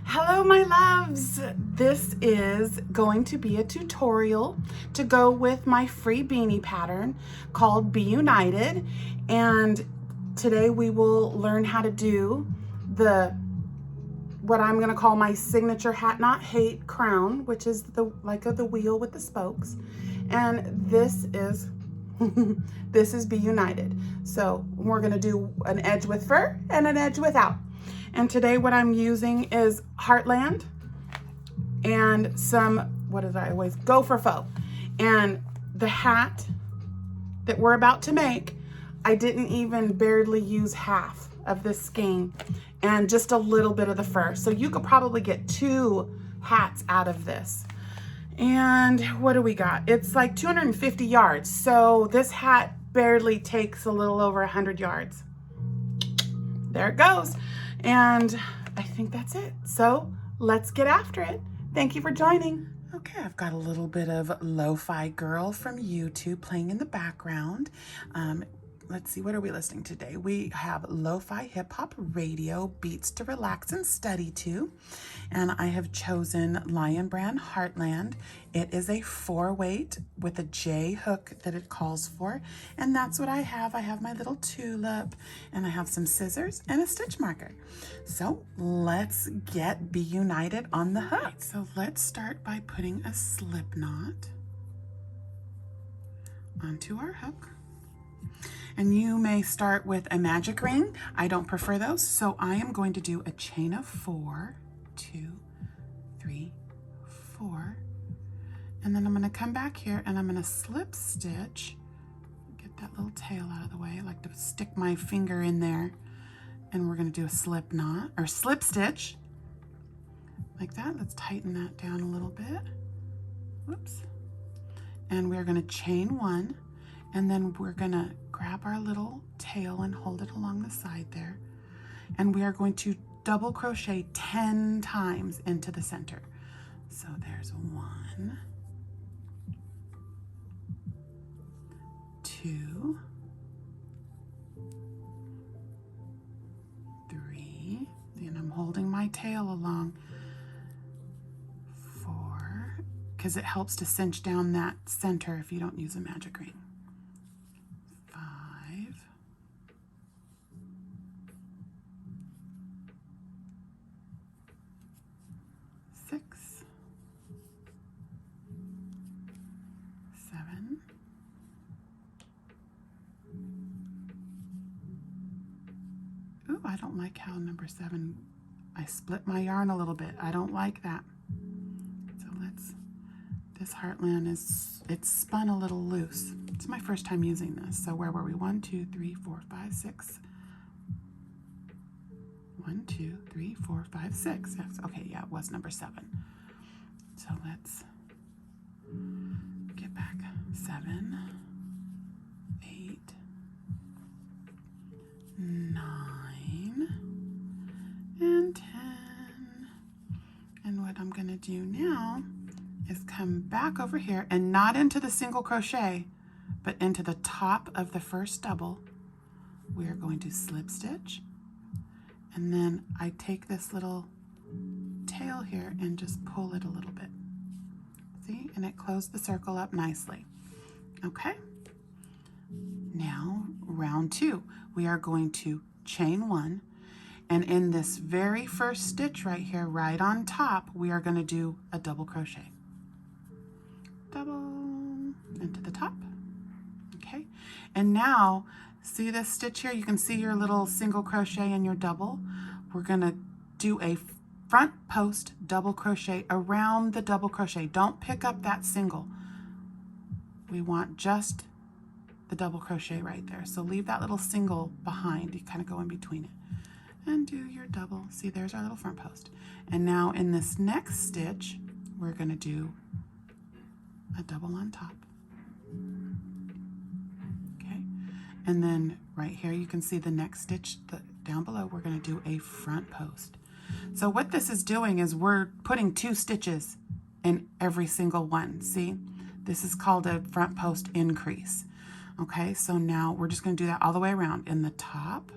Hello my loves, this is going to be a tutorial to go with my free beanie pattern called Be United, and today we will learn how to do what I'm going to call my signature hat not hate crown, which is the wheel with the spokes, and this is this is Be United. So we're going to do an edge with fur and an edge without. And today what I'm using is Heartland and some, what did I always, go for faux. And the hat that we're about to make, I didn't even barely use half of this skein and just a little bit of the fur. So you could probably get 2 hats out of this. And what do we got? It's like 250 yards. So this hat barely takes a little over 100 yards. There it goes. And I think that's it. So let's get after it. Thank you for joining. Okay, I've got a little bit of Lo-Fi Girl from YouTube playing in the background. Let's see, what are we listening to today? We have Lo-Fi Hip Hop Radio, beats to relax and study to. And I have chosen Lion Brand Heartland. It is a 4-weight with a J hook that it calls for. And that's what I have. I have my little tulip and I have some scissors and a stitch marker. So let's get Be United on the hook. Right, so let's start by putting a slip knot onto our hook. And you may start with a magic ring. I don't prefer those, so I am going to do a chain of 4, 2, 3, 4. And then I'm going to come back here and I'm going to slip stitch. Get that little tail out of the way. I like to stick my finger in there. And we're going to do a slip knot, or slip stitch. Like that. Let's tighten that down a little bit. Whoops. And we're going to chain 1. And then we're going to grab our little tail and hold it along the side there. And we are going to double crochet 10 times into the center. So there's 1, 2, 3, and I'm holding my tail along, 4, because it helps to cinch down that center if you don't use a magic ring. 6, 7, 'Ooh, I don't like how number 7, I split my yarn a little bit. I don't like that. So this Heartland it's spun a little loose. It's my first time using this. So where were we? 1, 2, 3, 4, 5, 6. 1, 2, 3, 4, 5, 6. Yes. Okay, yeah, it was number 7. So let's get back. 7, 8, 9, and 10. And what I'm going to do now is come back over here and not into the single crochet, but into the top of the first double. We are going to slip stitch. And then I take this little tail here and just pull it a little bit. See? And it closed the circle up nicely. Okay? Now, round 2. We are going to chain 1. And in this very first stitch right here, right on top, we are going to do a double crochet. Double into the top. Okay? And now, see this stitch here? You can see your little single crochet and your double. We're going to do a front post double crochet around the double crochet. Don't pick up that single. We want just the double crochet right there. So leave that little single behind. You kind of go in between it. And do your double. See, there's our little front post. And now in this next stitch, we're going to do a double on top. And then right here, you can see the next stitch down below, we're going to do a front post. So what this is doing is we're putting 2 stitches in every single one. See, this is called a front post increase. Okay, so now we're just going to do that all the way around. In the top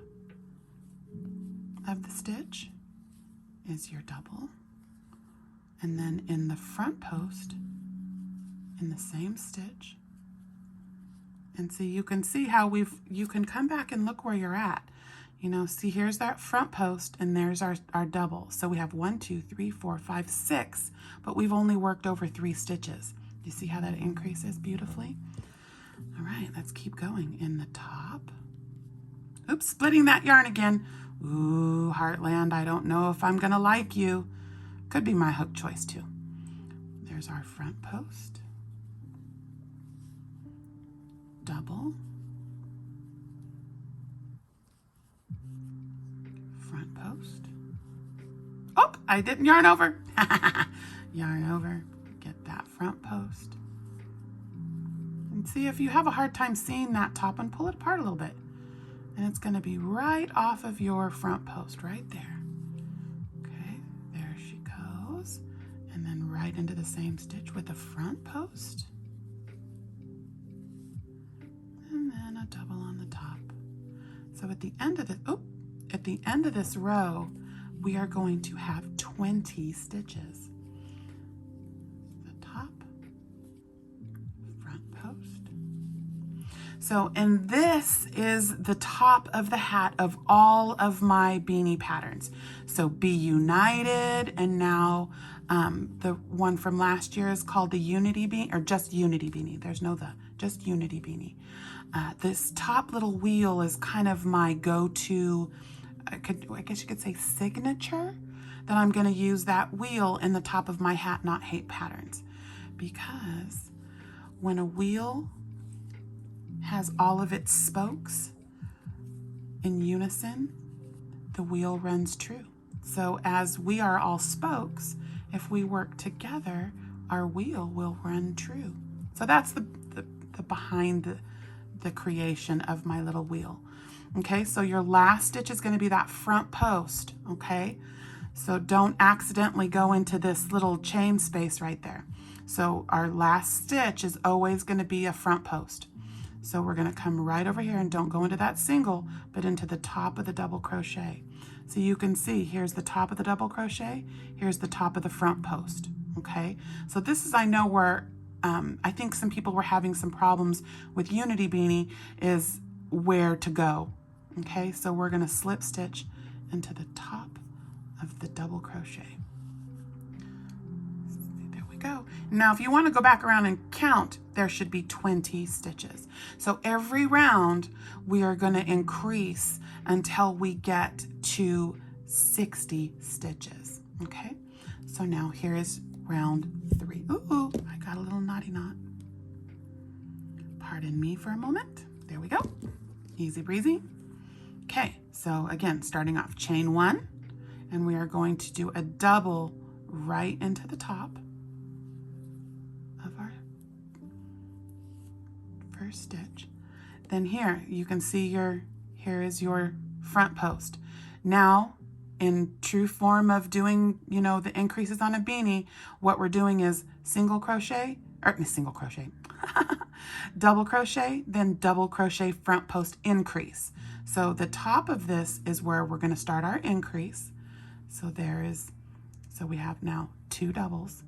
of the stitch is your double. and then in the front post, in the same stitch. And see, you can see how you can come back and look where you're at. You know, see, here's that front post and there's our double. So we have 1, 2, 3, 4, 5, 6, but we've only worked over 3 stitches. You see how that increases beautifully? All right, let's keep going in the top. Oops, splitting that yarn again. Ooh, Heartland, I don't know if I'm gonna like you. Could be my hook choice too. There's our front post. Double. Front post. Oh, I didn't yarn over. Yarn over, get that front post. And see, if you have a hard time seeing that top one, pull it apart a little bit. And it's gonna be right off of your front post, right there. Okay, there she goes. And then right into the same stitch with the front post. And then a double on the top. So at the end of this row, we are going to have 20 stitches. The top, front post. So, and this is the top of the hat of all of my beanie patterns. So Be United, and now the one from last year is called the Unity Beanie, or just Unity Beanie. There's no the, just Unity Beanie. This top little wheel is kind of my go-to, I guess you could say signature, that I'm going to use that wheel in the top of my Hat Not Hate patterns. Because when a wheel has all of its spokes in unison, the wheel runs true. So as we are all spokes, if we work together, our wheel will run true. So that's the behind the creation of my little wheel. Okay, so your last stitch is going to be that front post, okay? So don't accidentally go into this little chain space right there. So our last stitch is always going to be a front post. So we're going to come right over here and don't go into that single, but into the top of the double crochet. So you can see, here's the top of the double crochet, here's the top of the front post, okay? So this is, I know where, I think some people were having some problems with Unity Beanie, is where to go. Okay, so we're going to slip stitch into the top of the double crochet. There we go. Now, if you want to go back around and count, there should be 20 stitches. So every round, we are going to increase until we get to 60 stitches. Okay, so now here is round 3. Ooh, I got a little knotty knot. Pardon me for a moment. There we go. Easy breezy. Okay, so again, starting off, chain 1, and we are going to do a double right into the top of our first stitch. Then here, you can see here is your front post. Now, in true form of doing, you know, the increases on a beanie, what we're doing is single crochet, double crochet, then double crochet front post increase. So the top of this is where we're going to start our increase. So so we have now 2 doubles,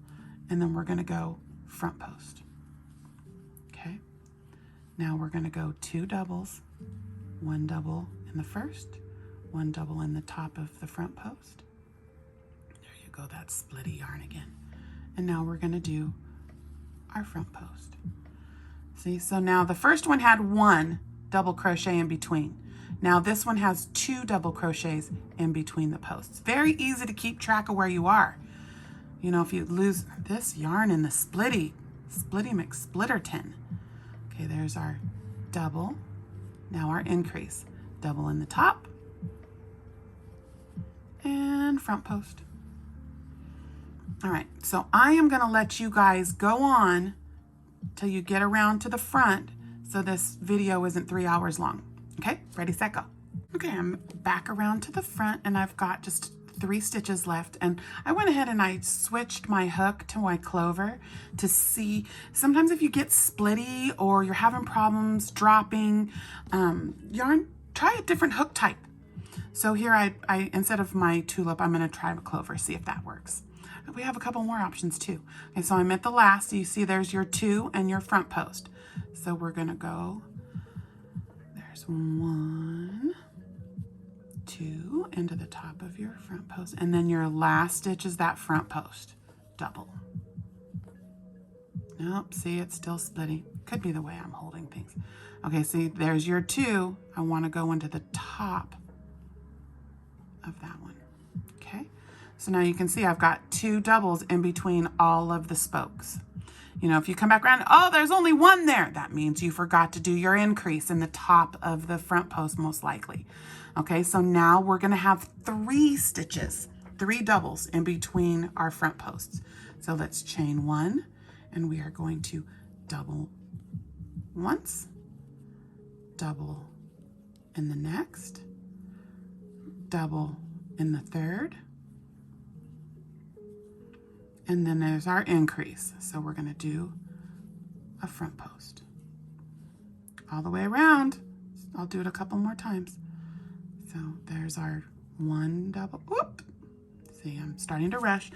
and then we're going to go front post. Okay. Now we're going to go 2 doubles, 1 double in the first, 1 double in the top of the front post. There you go, that splitty yarn again. And now we're going to do our front post. See, so now the first one had 1 double crochet in between. Now this one has 2 double crochets in between the posts. Very easy to keep track of where you are. You know, if you lose this yarn in the Splitty McSplitterton. Okay, there's our double. Now our increase. Double in the top. And front post. All right, so I am going to let you guys go on till you get around to the front so this video isn't 3 hours long. Okay, ready, set, go. Okay, I'm back around to the front and I've got just 3 stitches left, and I went ahead and I switched my hook to my clover to see, sometimes if you get splitty or you're having problems dropping yarn, try a different hook type. So here I instead of my tulip, I'm going to try a clover, see if that works. We have a couple more options too. Okay, so I'm at the last. So you see there's your 2 and your front post. So we're gonna go, there's 1, 2 into the top of your front post, and then your last stitch is that front post, double. Nope, see, it's still splitting. Could be the way I'm holding things. Okay, see, there's your 2. I want to go into the top of that one. Okay, so now you can see I've got 2 doubles in between all of the spokes. You know, if you come back around, oh, there's only 1 there. That means you forgot to do your increase in the top of the front post, most likely. Okay, so now we're going to have 3 stitches, 3 doubles in between our front posts. So let's chain 1, and we are going to double once, double in the next, double in the third, and then there's our increase. So we're going to do a front post all the way around. I'll do it a couple more times. So there's our 1 double. Whoop! See, I'm starting to rush.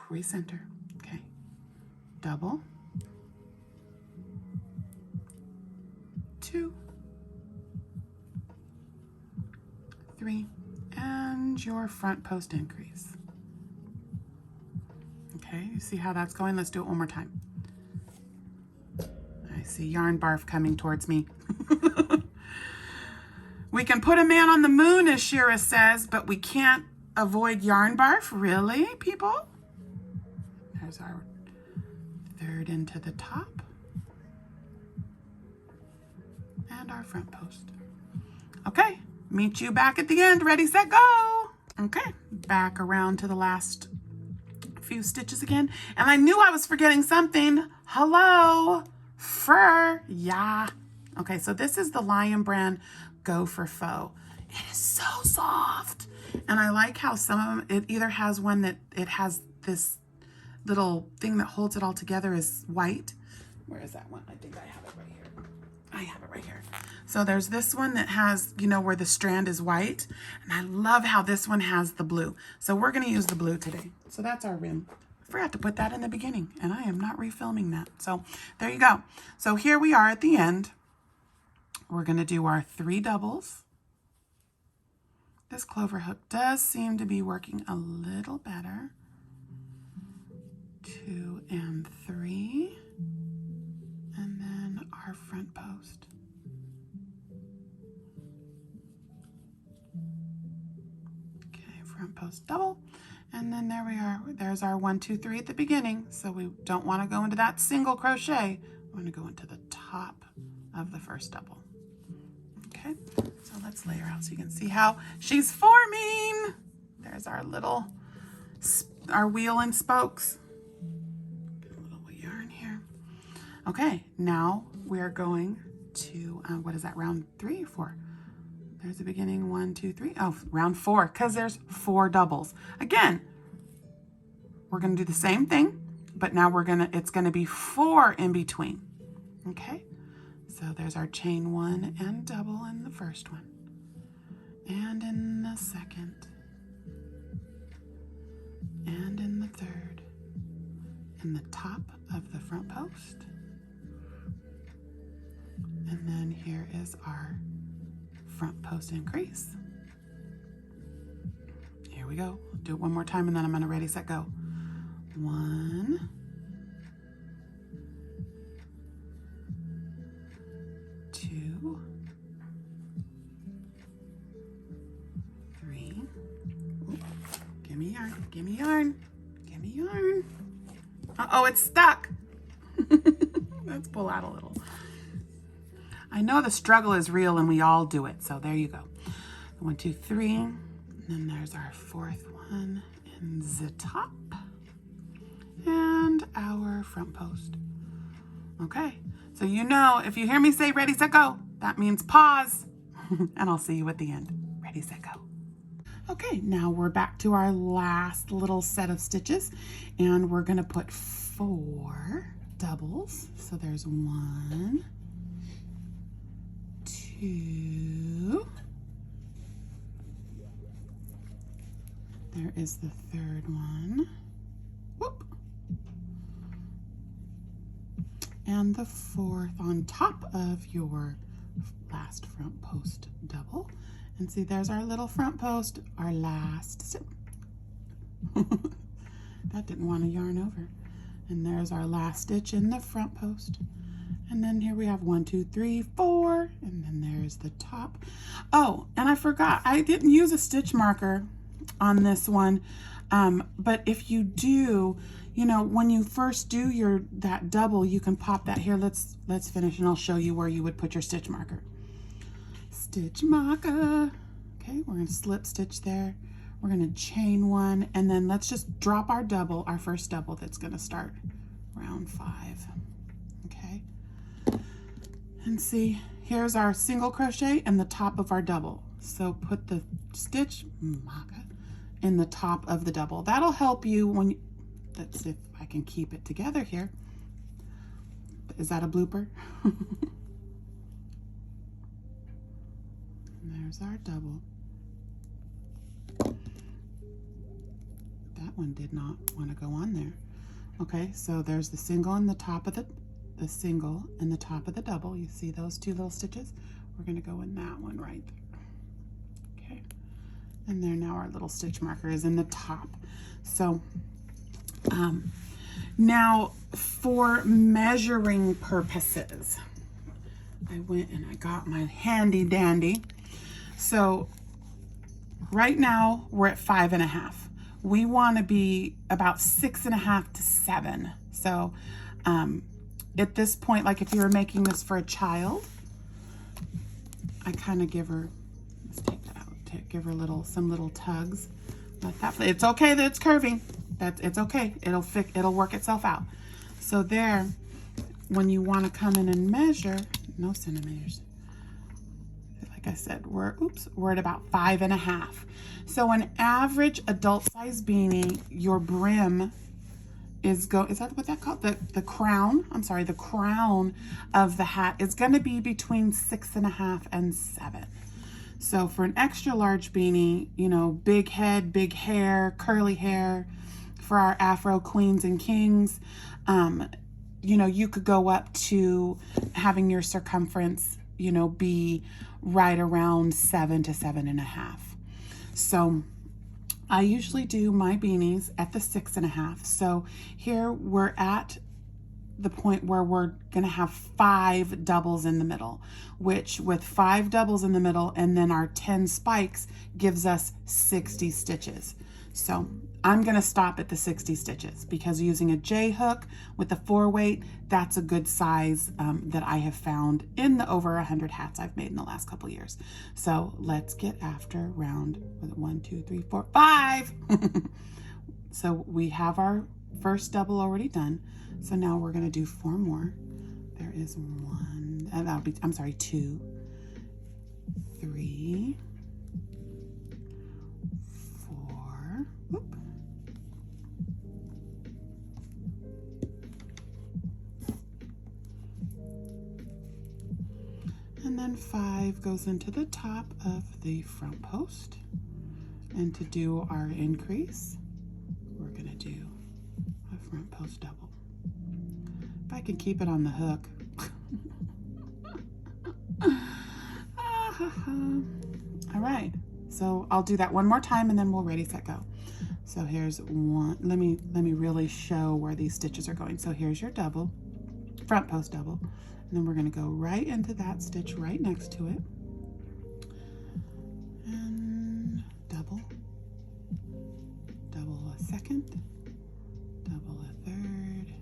Recenter. Okay. Double. 2, 3, and your front post increase. Okay, you see how that's going? Let's do it one more time. I see yarn barf coming towards me. We can put a man on the moon, as Shira says, but we can't avoid yarn barf. Really, people? There's our 3rd into the top. And our front post. Okay, meet you back at the end. Ready, set, go. Okay, back around to the last few stitches again. And I knew I was forgetting something. Hello, fur, yeah. Okay, so this is the Lion Brand Go for Faux. It is so soft. And I like how some of them, it either has one that it has this little thing that holds it all together is white. Where is that one? I think I have it right here. I have it right here. So there's this one that has, you know, where the strand is white. And I love how this one has the blue. So we're going to use the blue today. So that's our rim. I forgot to put that in the beginning, and I am not refilming that. So there you go. So here we are at the end. We're going to do our 3 doubles. This clover hook does seem to be working a little better. 2 and 3. And then our front post. Okay, front post double. And then there we are. There's our 1, 2, 3 at the beginning. So we don't want to go into that single crochet. We want to go into the top of the first double. Okay, so let's lay her out so you can see how she's forming. There's our little, our wheel and spokes. Get a little yarn here. Okay, now we're going to, what is that, round 3 or 4? There's the beginning, 1, 2, 3. Oh, round 4, because there's 4 doubles. Again, we're going to do the same thing, but now it's going to be 4 in between. Okay, so there's our chain 1 and double in the first one, and in the second, and in the third, in the top of the front post, and then here is our front post increase. Here we go. Do it one more time and then I'm gonna ready, set, go. 1, 2, 3. Ooh, give me yarn, give me yarn, give me yarn. Uh-oh, it's stuck. Let's pull out a little. I know the struggle is real and we all do it, so there you go. 1, 2, 3, and then there's our 4th one in the top, and our front post. Okay, so you know, if you hear me say ready, set, go, that means pause, and I'll see you at the end. Ready, set, go. Okay, now we're back to our last little set of stitches, and we're gonna put 4 doubles. So there's 1, 2, There is the third one. Whoop. And the fourth on top of your last front post double. And see, there's our little front post, our last stitch. That didn't want to yarn over. And there's our last stitch in the front post. And then here we have 1, 2, 3, 4, and then there's the top. Oh, and I forgot, I didn't use a stitch marker on this one. But if you do, you know, when you first do that double, you can pop that here. Let's finish and I'll show you where you would put your stitch marker. Stitch marker. Okay, we're gonna slip stitch there. We're gonna chain one, and then let's just drop our double, our first double that's gonna start round 5. Okay. And see, here's our single crochet and the top of our double. So put the stitch marker in the top of the double. That'll help you when you, let's see if I can keep it together here. Is that a blooper? And there's our double. That one did not want to go on there. Okay, so there's the single and the top of the single and the top of the double. You see those two little stitches? We're going to go in that one right there. Okay, and there, now our little stitch marker is in the top. So now for measuring purposes, I went and I got my handy dandy. So right now we're at 5.5. We want to be about 6.5 to 7. So at this point, like if you were making this for a child, I kind of give her, let's take that out, give her some little tugs. Let that, it's okay that it's curving. It's okay. It'll work itself out. So there, when you want to come in and measure, no centimeters. Like I said, we're at about 5.5. So an average adult size beanie, your brim is that what that called? The crown, I'm sorry, the crown of the hat is going to be between 6.5 and 7. So for an extra large beanie, you know, big head, big hair, curly hair, for our Afro queens and kings, you know, you could go up to having your circumference, you know, be right around 7 to 7.5. So I usually do my beanies at the 6.5. So here we're at the point where we're gonna have 5 doubles in the middle, which with 5 doubles in the middle and then our 10 spikes gives us 60 stitches. So I'm gonna stop at the 60 stitches because using a J hook with a 4 weight, that's a good size that I have found in the over 100 hats I've made in the last couple years. So let's get after round 1, 2, 3, 4, 5. So we have our first double already done. So now we're gonna do 4 more. There is 1, that'll be, I'm sorry, 2, 3, 4, whoop. And then 5 goes into the top of the front post. And to do our increase, we're gonna do a front post double. If I can keep it on the hook. All right, so I'll do that one more time and then we'll ready, set, go. So here's one, let me really show where these stitches are going. So here's your double, front post double. And then we're gonna go right into that stitch right next to it. And double, double a second, double a third,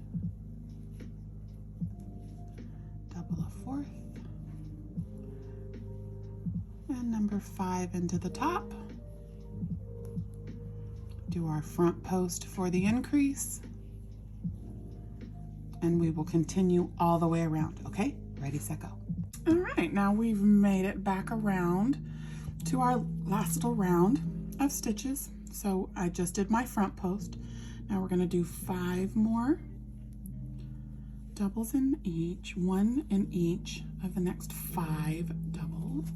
double a fourth, and number 5 into the top. Do our front post for the increase. And we will continue all the way around, okay? Ready, set, go. All right, now we've made it back around to our last little round of stitches. So I just did my front post. Now we're gonna do 5 more doubles in each, 1 in each of the next 5 doubles.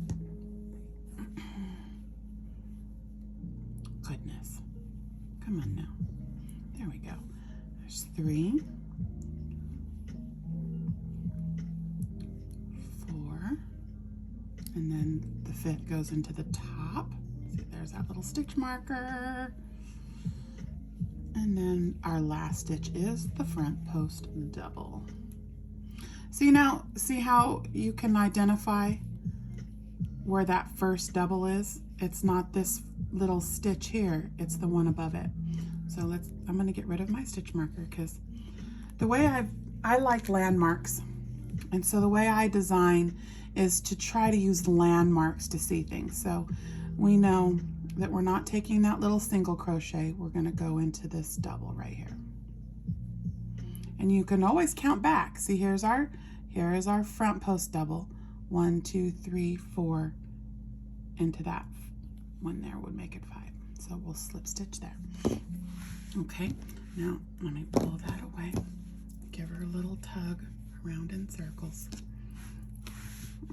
Goodness. Come on now. There we go. There's 3, 4, and then the 5th goes into the top. See, there's that little stitch marker. And then our last stitch is the front post double. See now, see how you can identify where that first double is? It's not this little stitch here, it's the one above it. So I'm gonna get rid of my stitch marker because the way I like landmarks. And so the way I design is to try to use landmarks to see things. So we know that we're not taking that little single crochet, we're gonna go into this double right here. And you can always count back. See, here is our front post double. 1, 2, 3, 4 into that one there would make it 5. So we'll slip stitch there. Okay, now let me pull that away. Give her a little tug around in circles.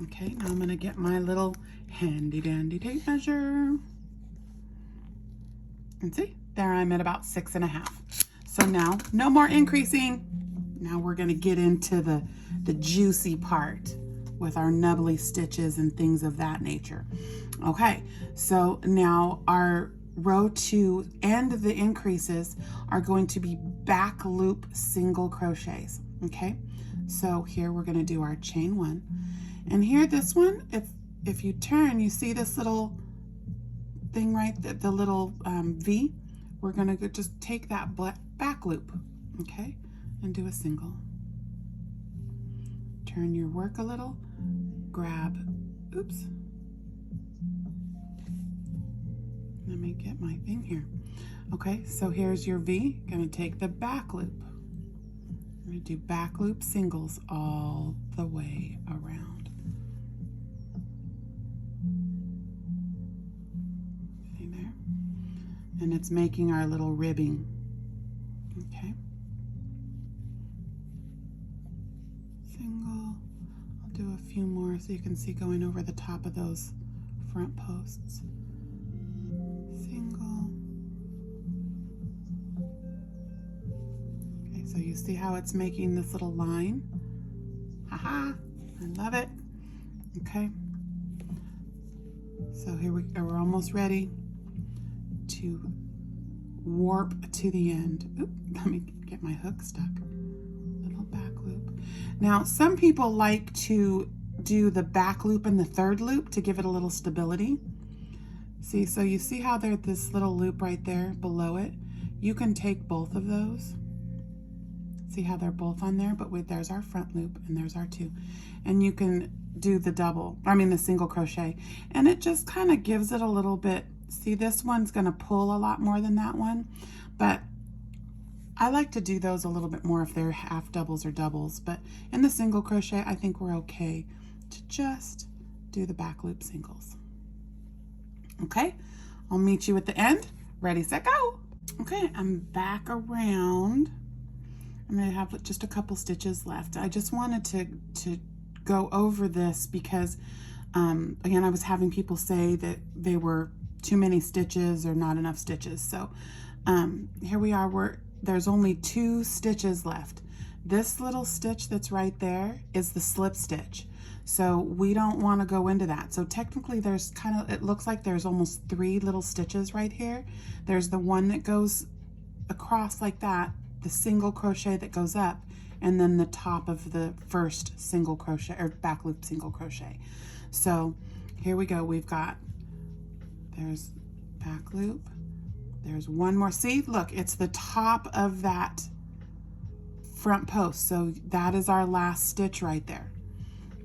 Okay, now I'm gonna get my little handy dandy tape measure. And see, there I'm at about 6.5. So now, no more increasing. Now we're gonna get into the juicy part with our nubbly stitches and things of that nature. Okay, so now our row 2 and the increases are going to be back loop single crochets. Okay, so here we're gonna do our chain 1. And here, this one, if you turn, you see this little thing right, the little V. We're gonna just take that back loop, okay, and do a single. Turn your work a little, grab, oops. Let me get my thing here. Okay, so here's your V. Gonna take the back loop. We're gonna do back loop singles all the way around. And it's making our little ribbing. Okay. Single. I'll do a few more so you can see going over the top of those front posts. Single. Okay, so you see how it's making this little line? Haha, I love it. Okay. So here we're almost ready to warp to the end. Oop, let me get my hook stuck. Little back loop. Now, some people like to do the back loop and the third loop to give it a little stability. See, so you see how there's this little loop right there below it? You can take both of those. See how they're both on there, but there's our front loop and there's our 2. And you can do the single crochet. And it just kind of gives it a little bit. See, this one's gonna pull a lot more than that one, but I like to do those a little bit more if they're half doubles or doubles, but in the single crochet, I think we're okay to just do the back loop singles. Okay, I'll meet you at the end. Ready, set, go. Okay, I'm back around. I'm gonna have just a couple stitches left. I just wanted to go over this because, again, I was having people say that they were too many stitches or not enough stitches. So here we are, there's only 2 stitches left. This little stitch that's right there is the slip stitch. So we don't want to go into that. So technically there's it looks like there's almost 3 little stitches right here. There's the one that goes across like that, the single crochet that goes up, and then the top of the first single crochet or back loop single crochet. So here we go. There's back loop. There's one more. See, look, it's the top of that front post. So that is our last stitch right there.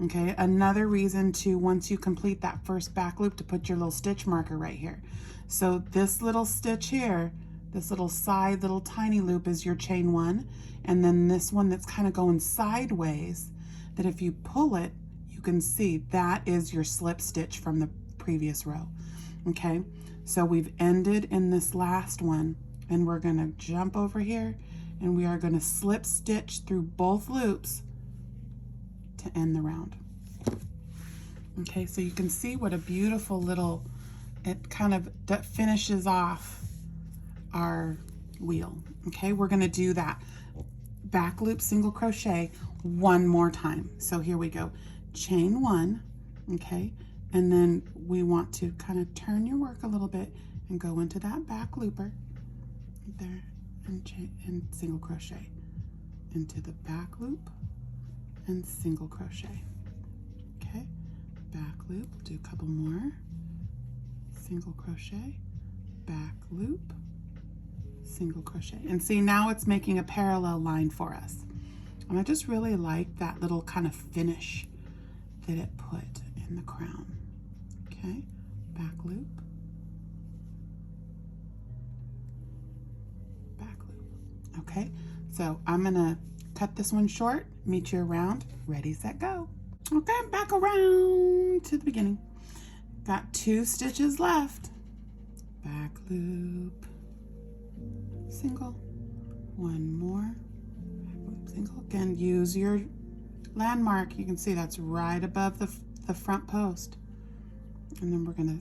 Okay, another reason to, once you complete that first back loop, to put your little stitch marker right here. So this little stitch here, this little side little tiny loop is your chain 1, and then this one that's kind of going sideways, that if you pull it, you can see that is your slip stitch from the previous row. Okay, so we've ended in this last one, and we're gonna jump over here, and we are gonna slip stitch through both loops to end the round. Okay, so you can see what a beautiful little, it kind of finishes off our wheel. Okay, we're going to do that back loop single crochet one more time. So here we go, chain one, okay, and then we want to kind of turn your work a little bit and go into that back looper there and single crochet into the back loop and single crochet. Okay, back loop, do a couple more, single crochet, back loop, single crochet, and see, now it's making a parallel line for us. And I just really like that little kind of finish that it put in the crown. Okay, back loop, back loop. Okay, so I'm gonna cut this one short, meet you around, ready, set, go. Okay, back around to the beginning. Got 2 stitches left. Back loop, single, one more, back loop, single. Again, use your landmark. You can see that's right above the front post. And then we're gonna,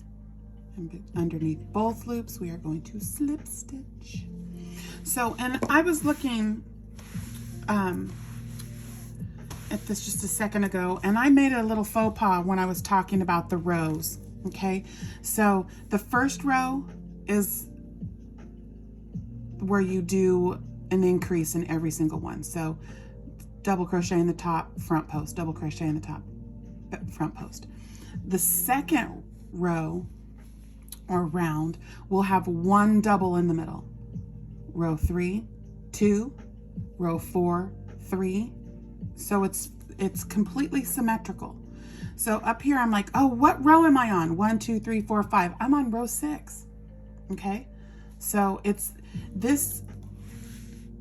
underneath both loops, we are going to slip stitch. So, and I was looking at this just a second ago, and I made a little faux pas when I was talking about the rows. Okay, so the first row is where you do an increase in every single one. So double crochet in the top, front post, double crochet in the top, front post. The second row or round will have 1 double in the middle. Row 3, 2, row 4, 3. So it's completely symmetrical. So up here, I'm like, oh, what row am I on? 1, 2, 3, 4, 5. I'm on row 6. Okay. So it's this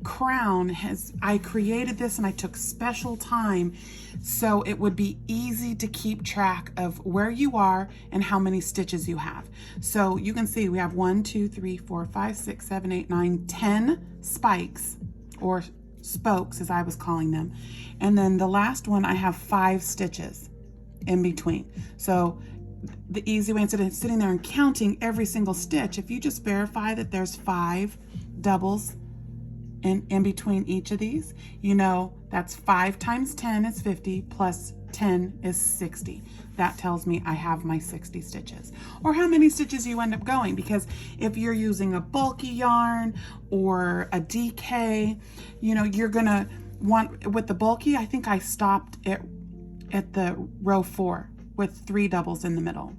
crown I created this and I took special time so it would be easy to keep track of where you are and how many stitches you have. So you can see we have 1, 2, 3, 4, 5, 6, 7, 8, 9, 10 spikes, or spokes as I was calling them. And then the last one, I have 5 stitches in between. So the easy way, instead of sitting there and counting every single stitch, if you just verify that there's 5 doubles in between each of these, you know that's 5 times 10 is 50 plus 10 is 60. That tells me I have my 60 stitches, or how many stitches you end up going, because if you're using a bulky yarn or a DK, you know, you're gonna want, with the bulky, I think I stopped at the row 4 with 3 doubles in the middle.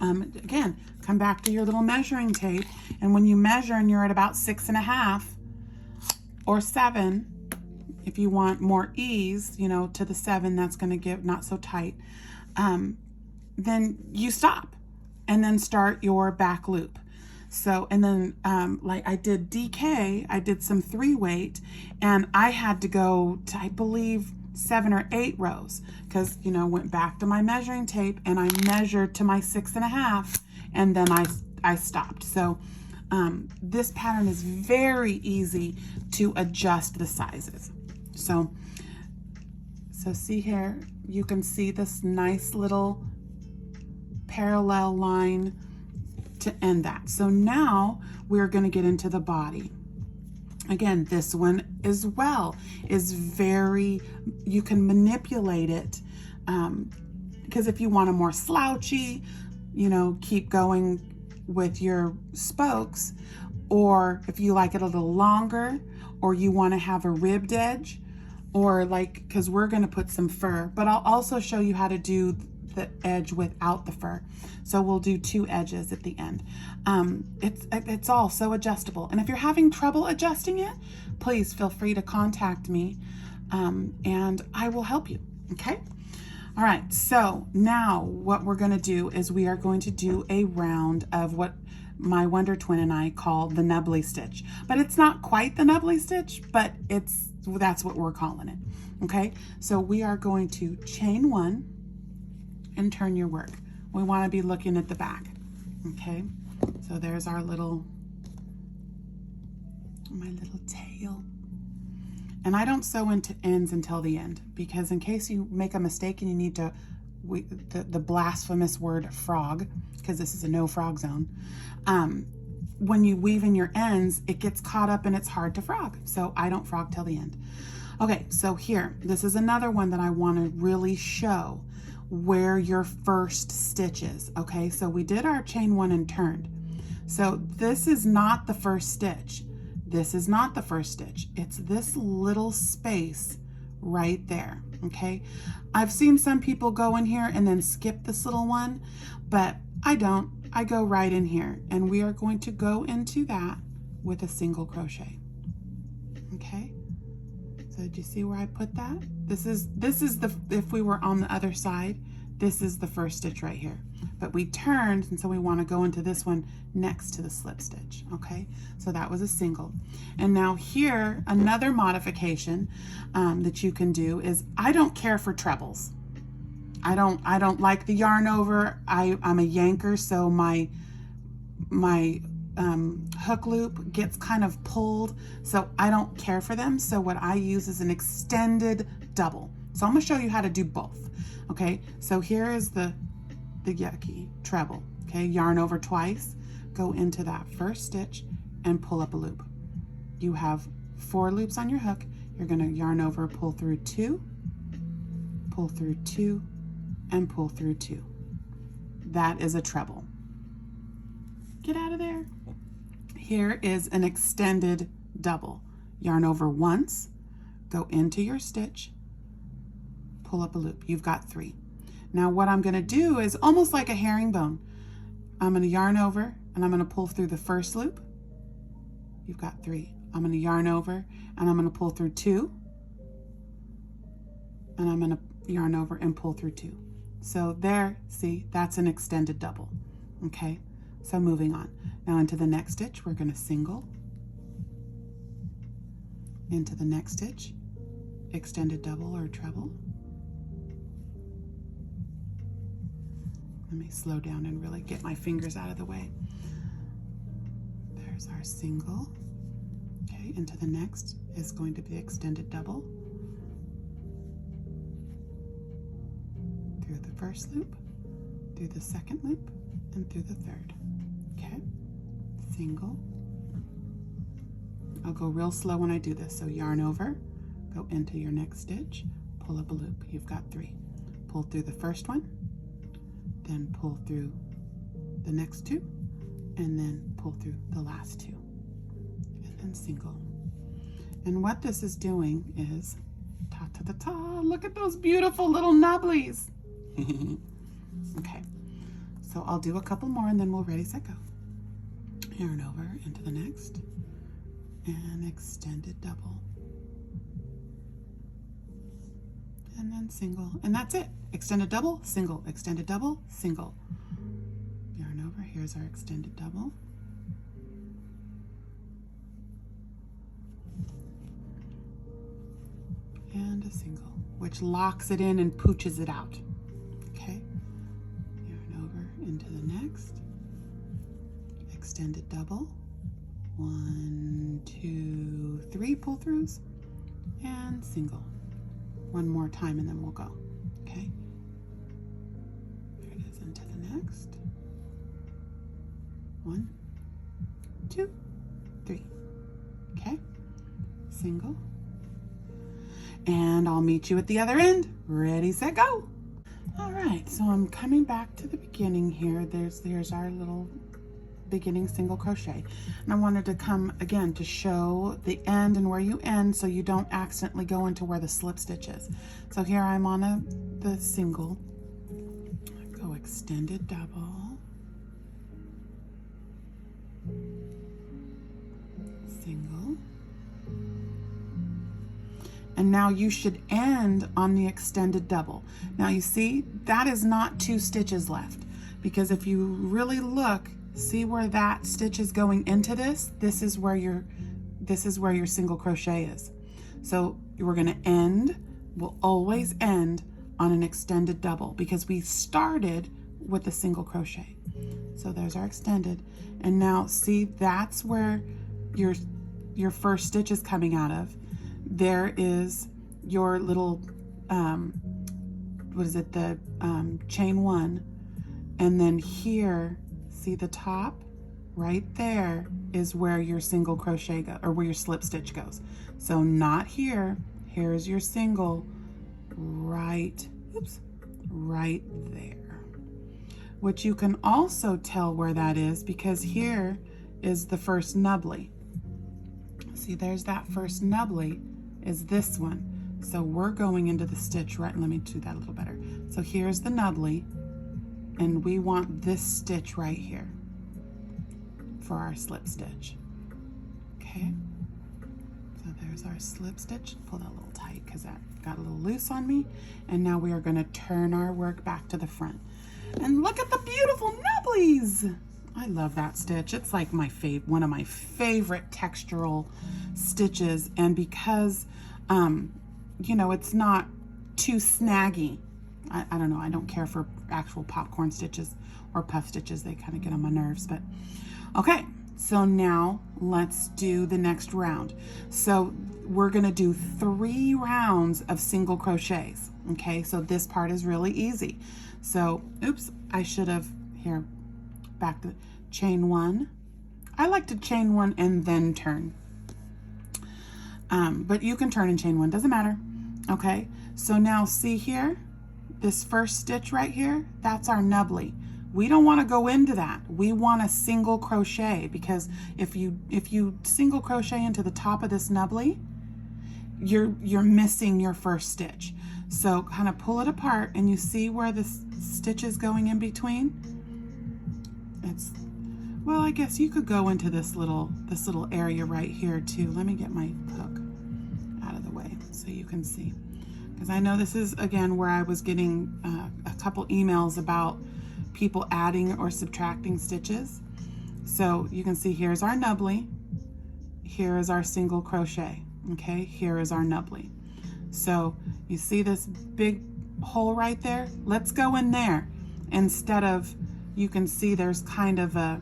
Again, come back to your little measuring tape, and when you measure and you're at about 6.5 or 7, if you want more ease, you know, to the 7, that's going to get not so tight, then you stop and then start your back loop. So, and then like I did DK, I did some 3-weight, and I had to go to, I believe, 7 or 8 rows, because, you know, went back to my measuring tape and I measured to my 6.5, and then I stopped. So this pattern is very easy to adjust the sizes. So see here, you can see this nice little parallel line to end that. So now we're going to get into the body. Again, this one as well is very, you can manipulate it, because if you want a more slouchy, you know, keep going with your spokes, or if you like it a little longer, or you want to have a ribbed edge, or like, because we're going to put some fur, but I'll also show you how to do the edge without the fur. So we'll do 2 edges at the end. It's all so adjustable, and if you're having trouble adjusting it, please feel free to contact me, and I will help you. Okay. All right, so now what we're going to do is we are going to do a round of what my Wonder Twin and I call the Nubby stitch, but it's not quite the Nubby stitch, but that's what we're calling it. Okay, so we are going to chain 1 and turn your work. We want to be looking at the back. Okay, so there's our my little tail. And I don't sew into ends until the end, because in case you make a mistake and you need to, the blasphemous word frog, because this is a no frog zone, when you weave in your ends, it gets caught up and it's hard to frog. So I don't frog till the end. Okay, so here, this is another one that I want to really show where your first stitch is. Okay, so we did our chain 1 and turned. So this is not the first stitch. This is not the first stitch. It's this little space right there. Okay, I've seen some people go in here and then skip this little one, but I don't. I go right in here, and we are going to go into that with a single crochet. Okay, so did you see where I put that? This is the, if we were on the other side, this is the first stitch right here, but we turned, and so we want to go into this one next to the slip stitch. Okay, so that was a single. And now here, another modification that you can do is, I don't care for trebles. I don't like the yarn over. I'm a yanker, so my hook loop gets kind of pulled, so I don't care for them. So what I use is an extended double. So I'm gonna show you how to do both. Okay, so here is the yucky treble. Okay, yarn over twice, go into that first stitch and pull up a loop. You have 4 loops on your hook. You're gonna yarn over, pull through 2, pull through 2, and pull through 2. That is a treble. Get out of there. Here is an extended double. Yarn over once, go into your stitch, pull up a loop. You've got 3. Now what I'm going to do is almost like a herringbone. I'm going to yarn over and I'm going to pull through the first loop. You've got 3. I'm going to yarn over and I'm going to pull through 2. And I'm going to yarn over and pull through 2. So there, see, that's an extended double. Okay, so moving on. Now into the next stitch, we're going to single. Into the next stitch, extended double or treble. Let me slow down and really get my fingers out of the way. There's our single. Okay, into the next is going to be extended double. Through the first loop, through the second loop, and through the third. Okay, single. I'll go real slow when I do this. So yarn over, go into your next stitch, pull up a loop. You've got 3. Pull through the first one, then pull through the next 2, and then pull through the last 2, and then single. And what this is doing is, ta-ta-ta-ta, look at those beautiful little nubblies. Okay, so I'll do a couple more and then we'll ready, set, go. Yarn over into the next, and extended double, and then single, and that's it. Extended double, single, extended double, single. Yarn over, here's our extended double. And a single, which locks it in and pooches it out. Okay, yarn over into the next, extended double, 1, 2, 3 pull throughs, and single. One more time and then we'll go. Okay, there it is, into the next, 1, 2, 3. Okay, single. And I'll meet you at the other end. Ready, set, go. All right, so I'm coming back to the beginning here. There's our little beginning single crochet. And I wanted to come again to show the end and where you end so you don't accidentally go into where the slip stitch is. So here I'm on the single. Go extended double. Single. And now you should end on the extended double. Now you see, that is not 2 stitches left, because if you really look, see where that stitch is going into this? This is where your single crochet is. So we're gonna end, we'll always end on an extended double because we started with a single crochet. So there's our extended. And now see, that's where your first stitch is coming out of. There is your little, what is it, the chain 1, and then here, see the top? right there is where your single crochet go, or where your slip stitch goes. So not here. Here's your single right, oops, right there. Which you can also tell where that is because here is the first nubbly. See, there's that first nubbly is this one. So we're going into the stitch, right? Let me do that a little better. So here's the nubbly, and we want this stitch right here for our slip stitch. Okay, so there's our slip stitch. Pull that a little tight because that got a little loose on me. And now we are going to turn our work back to the front. And look at the beautiful nubblies. I love that stitch. It's like my one of my favorite textural stitches. And because, you know, it's not too snaggy. I don't know. I don't care for actual popcorn stitches or puff stitches. They kind of get on my nerves, but okay. So now let's do the next round. So we're going to do 3 rounds of single crochets. Okay. So this part is really easy. So, oops, I should have, here, back to chain 1. I like to chain 1 and then turn. But you can turn and chain 1, doesn't matter. Okay, so now see here, this first stitch right here, that's our nubbly. We don't want to go into that. We want a single crochet because if you single crochet into the top of this nubbly, you're missing your first stitch. So kind of pull it apart and you see where the stitch is going in between. It's, well, I guess you could go into this little area right here too. Let me get my hook out of the way so you can see. Because I know this is, again, where I was getting a couple emails about people adding or subtracting stitches. So you can see here's our nubbly, here is our single crochet, okay? Here is our nubbly. So you see this big hole right there? Let's go in there. Instead of, you can see there's kind of the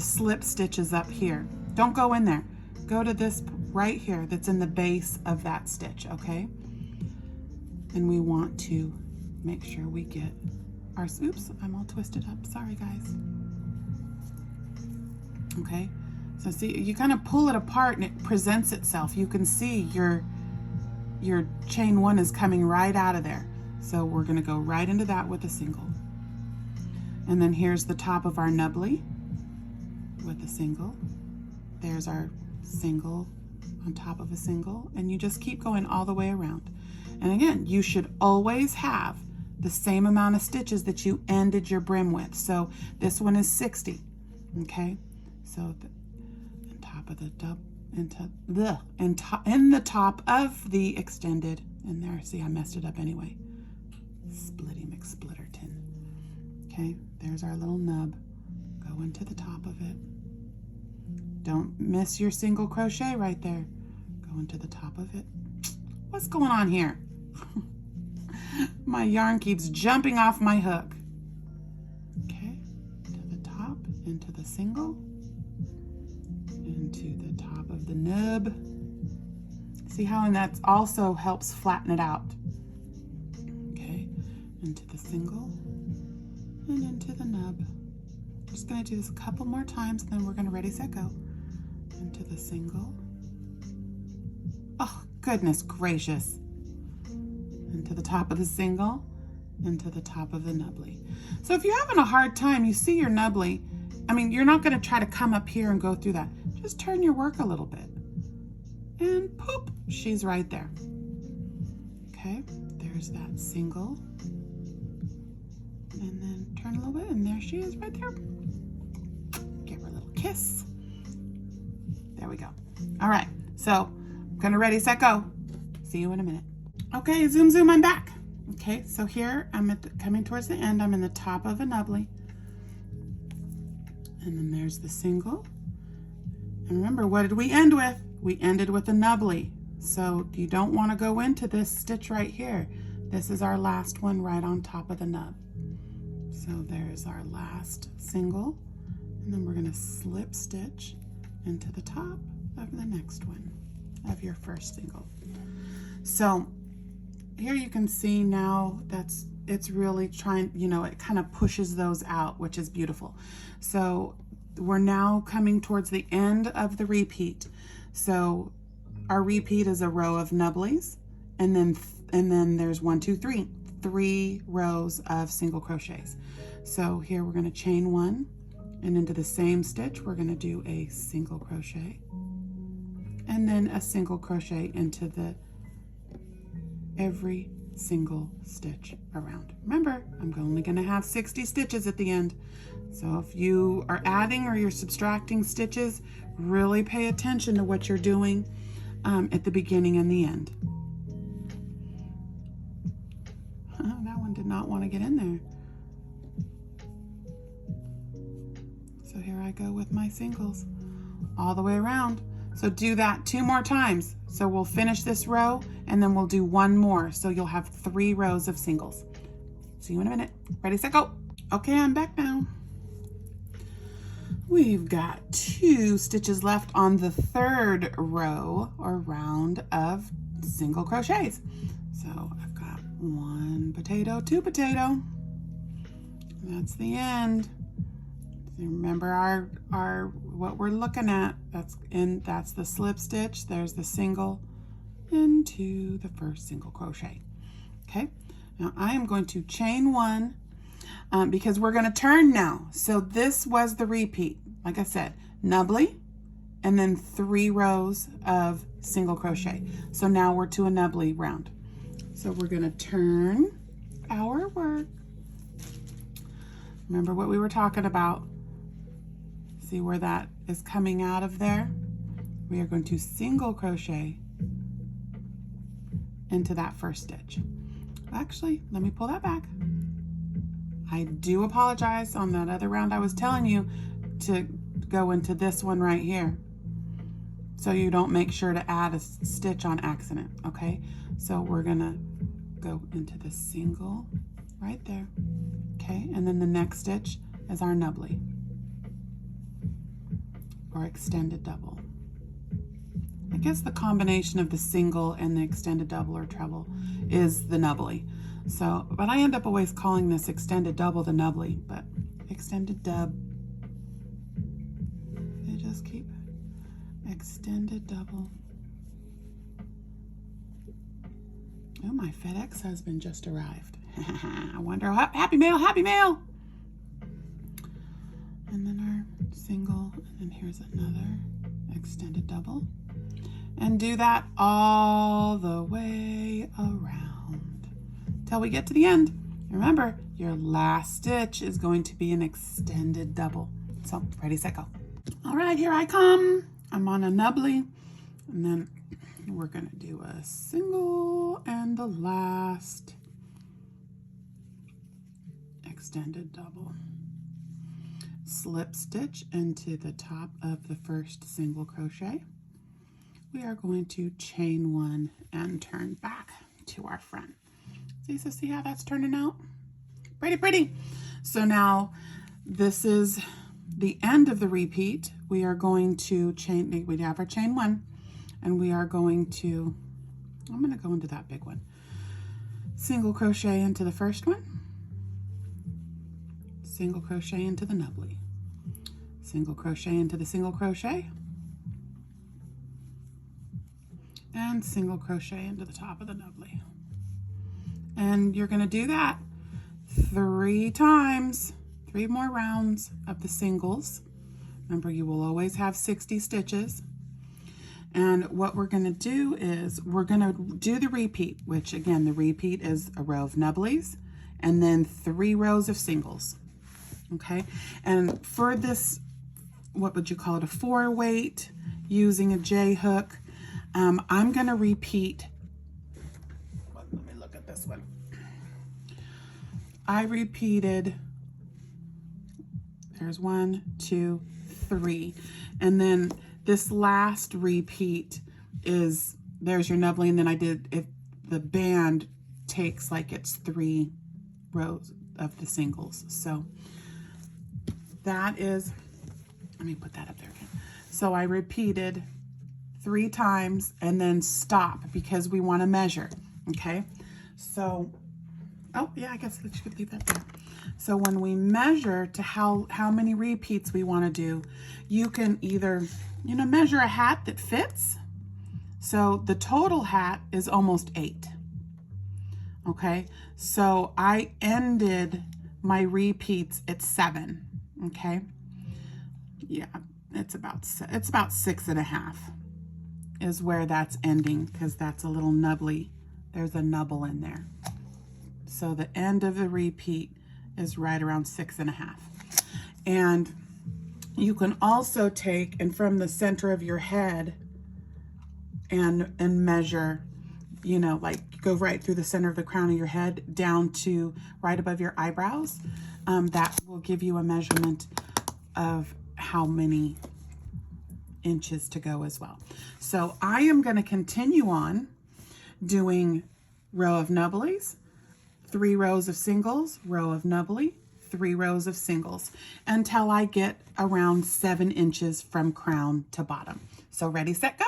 slip stitches up here. Don't go in there. Go to this right here that's in the base of that stitch, okay? And we want to make sure we get our, oops, I'm all twisted up. Sorry, guys. Okay, so see, you kind of pull it apart and it presents itself. You can see your chain 1 is coming right out of there. So we're going to go right into that with a single. And then here's the top of our nubbly with a single. There's our single on top of a single, and you just keep going all the way around. And again, you should always have the same amount of stitches that you ended your brim with. So this one is 60, okay? So on top of the in the top of the extended, and there, see, I messed it up anyway. Splitty McSplitterton. Okay, there's our little nub. Go into the top of it. Don't miss your single crochet right there. Go into the top of it. What's going on here? My yarn keeps jumping off my hook. Okay, to the top, into the single, into the top of the nub. See how, and that also helps flatten it out. Okay, into the single and into the nub. Just going to do this a couple more times and then we're going to ready, set, go. Into the single. Oh, goodness gracious. Into the top of the single, into the top of the nubbly. So if you're having a hard time, you see your nubbly, I mean, you're not going to try to come up here and go through that. Just turn your work a little bit. And poof, she's right there. Okay, there's that single. And then turn a little bit, and there she is right there. Give her a little kiss. There we go. All right, so I'm gonna ready, set, go. See you in a minute. Okay, zoom, zoom, I'm back. Okay, so here I'm coming towards the end. I'm in the top of a nubbly. And then there's the single. And remember, what did we end with? We ended with a nubbly. So you don't want to go into this stitch right here. This is our last one right on top of the nub. So there's our last single. And then we're going to slip stitch into the top of the next one of your first single. So here you can see now it's really trying, you know, it kind of pushes those out, which is beautiful. So we're now coming towards the end of the repeat. So our repeat is a row of nubblies, and then there's 1, 2, 3, 3 rows of single crochets. So here we're going to chain 1, and into the same stitch we're going to do a single crochet, and then a single crochet into every single stitch around. Remember, I'm only going to have 60 stitches at the end. So if you are adding or you're subtracting stitches, really pay attention to what you're doing at the beginning and the end. That one did not want to get in there. So here I go with my singles all the way around. So do that 2 more times. So we'll finish this row and then we'll do 1 more. So you'll have 3 rows of singles. See you in a minute. Ready, set, go. Okay, I'm back now. We've got 2 stitches left on the 3rd row or round of single crochets. So I've got 1 potato, 2 potato. That's the end. Remember our what we're looking at. That's the slip stitch. There's the single into the first single crochet. Okay, now I am going to chain 1 because we're going to turn now. So this was the repeat. Like I said, nubbly and then 3 rows of single crochet. So now we're to a nubbly round. So we're going to turn our work. Remember what we were talking about. See where that is coming out of there? We are going to single crochet into that first stitch. Actually, let me pull that back. I do apologize. On that other round I was telling you to go into this one right here, so you don't make sure to add a stitch on accident. Okay, so we're gonna go into the single right there. Okay, and then the next stitch is our nubbly or extended double. I guess the combination of the single and the extended double or treble is the nubbly. So, but I end up always calling this extended double the nubbly, but extended dub. They just keep extended double. Oh, my FedEx husband just arrived. I wonder, happy mail, happy mail. And then our single, and then here's another extended double. And do that all the way around till we get to the end. Remember, your last stitch is going to be an extended double. So, ready, set, go. All right, here I come. I'm on a nubbly, and then we're gonna do a single and the last extended double. Slip stitch into the top of the first single crochet. We are going to chain 1 and turn back to our front. See how that's turning out? Pretty pretty. So now this is the end of the repeat. We are going to chain, we have our chain 1, and we are going to, I'm going to go into that big one. Single crochet into the first one, single crochet into the nubbly, single crochet into the single crochet, and single crochet into the top of the nubbly. And you're going to do that 3 times, 3 more rounds of the singles. Remember, you will always have 60 stitches. And what we're going to do is we're going to do the repeat, which again, the repeat is a row of nubblies and then 3 rows of singles. Okay, and for this, what would you call it, a 4 weight using a J hook, I'm going to repeat. Let me look at this one. I repeated, there's 1, 2, 3, and then this last repeat is, there's your nubbly, and then I did, if the band takes like it's 3 rows of the singles. So that is, let me put that up there again. So I repeated 3 times and then stop because we want to measure. Okay, so Oh yeah, I guess that you could leave that there. So when we measure to how many repeats we want to do, you can either, you know, measure a hat that fits. So the total hat is almost 8. Okay, so I ended my repeats at 7. Okay, yeah, it's about 6.5 is where that's ending, because that's a little nubbly. There's a nubble in there. So the end of the repeat is right around 6.5. And you can also take and from the center of your head and measure, you know, like go right through the center of the crown of your head down to right above your eyebrows. That will give you a measurement of how many inches to go as well. So I am going to continue on doing row of nubblies, 3 rows of singles, row of nubbly, 3 rows of singles, until I get around 7 inches from crown to bottom. So ready, set, go.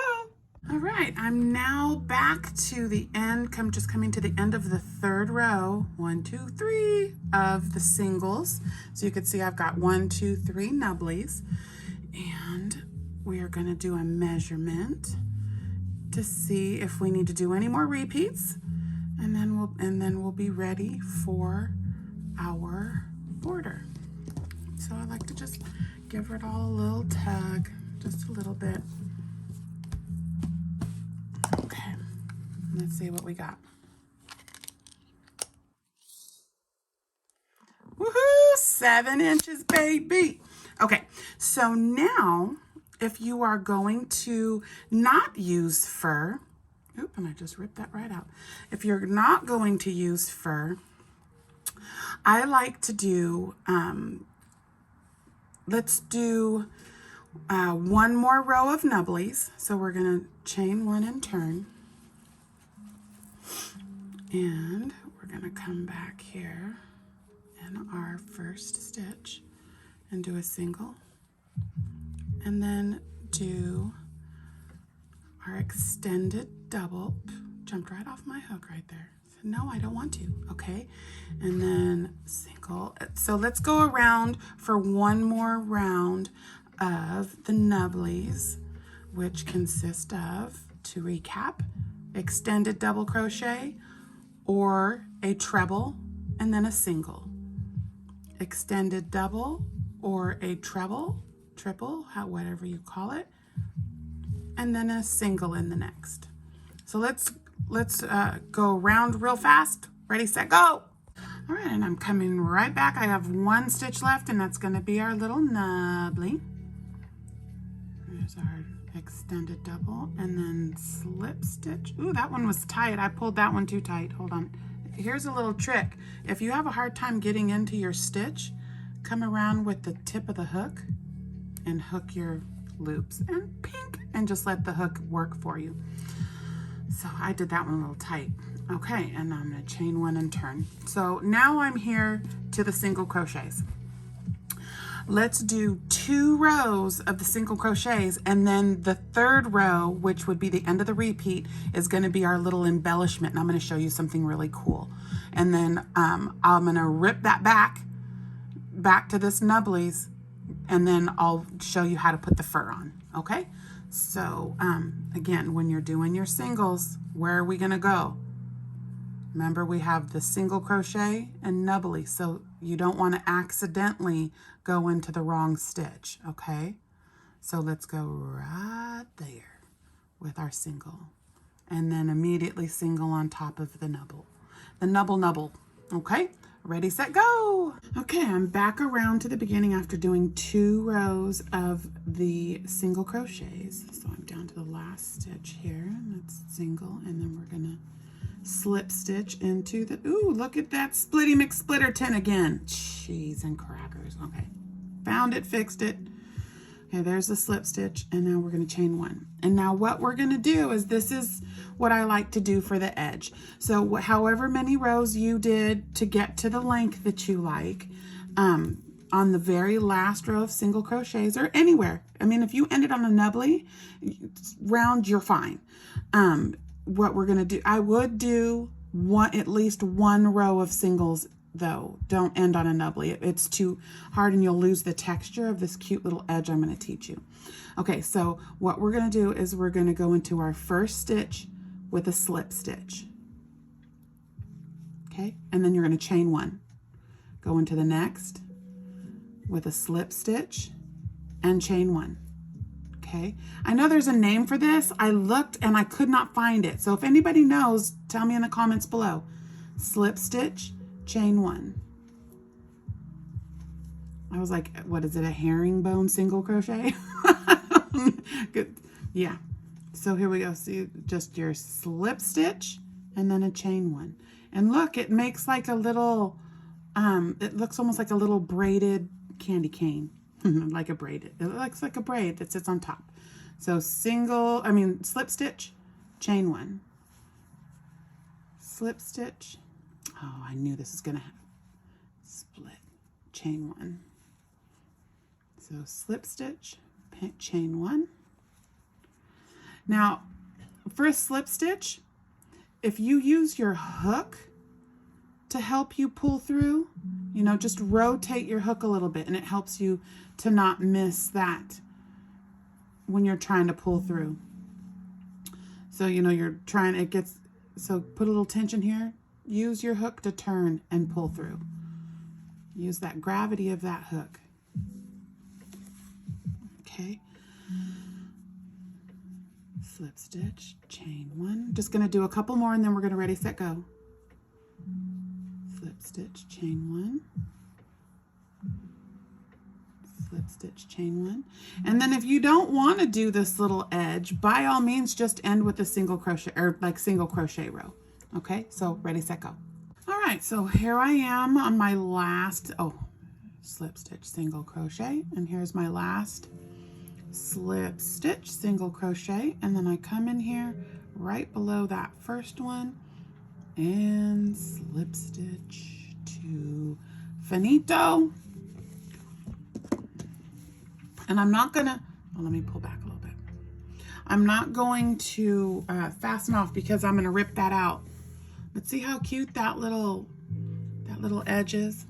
All right, I'm now back to the end, just coming to the end of the 3rd row, 1, 2, 3 of the singles. So you can see I've got 1, 2, 3 nubblies, and we are going to do a measurement to see if we need to do any more repeats, and then we'll be ready for our border. So I like to just give it all a little tug, just a little bit. Okay, let's see what we got. Woohoo! 7 inches, baby. Okay, so now if you are going to not use fur, oop, and I just ripped that right out. If you're not going to use fur, I like to do, let's do 1 more row of nubblies. So we're going to chain 1 and turn. And we're going to come back here in our first stitch and do a single. And then do our extended double. Jumped right off my hook right there. So no, I don't want to. Okay. And then single. So let's go around for 1 more round of the nubblies, which consist of, to recap, extended double crochet or a treble and then a single. Extended double or a treble, triple, whatever you call it, and then a single in the next. So let's go around real fast. Ready, set, go. All right, and I'm coming right back. I have 1 stitch left, and that's going to be our little nubbly. There's our extended double, and then slip stitch. Ooh, that one was tight. I pulled that one too tight. Hold on. Here's a little trick. If you have a hard time getting into your stitch, come around with the tip of the hook and hook your loops and pink, and just let the hook work for you. So I did that one a little tight. Okay, and I'm going to chain 1 and turn. So now I'm here to the single crochets. Let's do 2 rows of the single crochets, and then the 3rd row, which would be the end of the repeat, is going to be our little embellishment, and I'm going to show you something really cool. And then I'm going to rip that back to this nubblies, and then I'll show you how to put the fur on. Okay, so again, when you're doing your singles, where are we going to go? Remember, we have the single crochet and nubbly, so you don't want to accidentally go into the wrong stitch, okay? So let's go right there with our single, and then immediately single on top of the nubble. The nubble, okay? Ready, set, go. Okay, I'm back around to the beginning after doing 2 rows of the single crochets. So I'm down to the last stitch here, and that's single, and then we're gonna slip stitch into the, ooh, look at that splitty McSplitterton again. Cheese and crackers. Okay, found it, fixed it. Okay, there's the slip stitch, and now we're going to chain 1. And now what we're going to do is, this is what I like to do for the edge. So however many rows you did to get to the length that you like, on the very last row of single crochets, or anywhere. I mean, if you ended on a nubbly round, you're fine. What we're going to do, I would do at least one row of singles though. Don't end on a nubbly. It's too hard and you'll lose the texture of this cute little edge I'm going to teach you. Okay, so what we're going to do is we're going to go into our first stitch with a slip stitch. Okay, and then you're going to chain one. Go into the next with a slip stitch and chain one. Okay, I know there's a name for this. I looked and I could not find it. So if anybody knows, tell me in the comments below. Slip stitch, chain one. I was like, what is it, a herringbone single crochet? Good. Yeah. So here we go. See, just your slip stitch and then a chain one. And look, it makes like a little, it looks almost like a little braided candy cane. Like a braid. It looks like a braid that sits on top. So slip stitch, chain one. Slip stitch. Oh, I knew this is going to happen. Split, chain one. So slip stitch, chain one. Now, for a slip stitch, if you use your hook to help you pull through, you know, just rotate your hook a little bit and it helps you to not miss that when you're trying to pull through. So, you know, so put a little tension here. Use your hook to turn and pull through. Use that gravity of that hook. Okay. Slip stitch, chain one. Just going to do a couple more and then we're going to ready, set, go. Slip stitch, chain one. Slip stitch, chain one. And then if you don't want to do this little edge, by all means just end with a single crochet or like single crochet row. Okay, so ready, set, go. All right, so here I am on my last, slip stitch, single crochet, and here's my last slip stitch, single crochet, and then I come in here right below that first one and slip stitch to finito. And I'm not gonna, let me pull back a little bit. I'm not going to fasten off because I'm gonna rip that out. But see how cute that little edge is?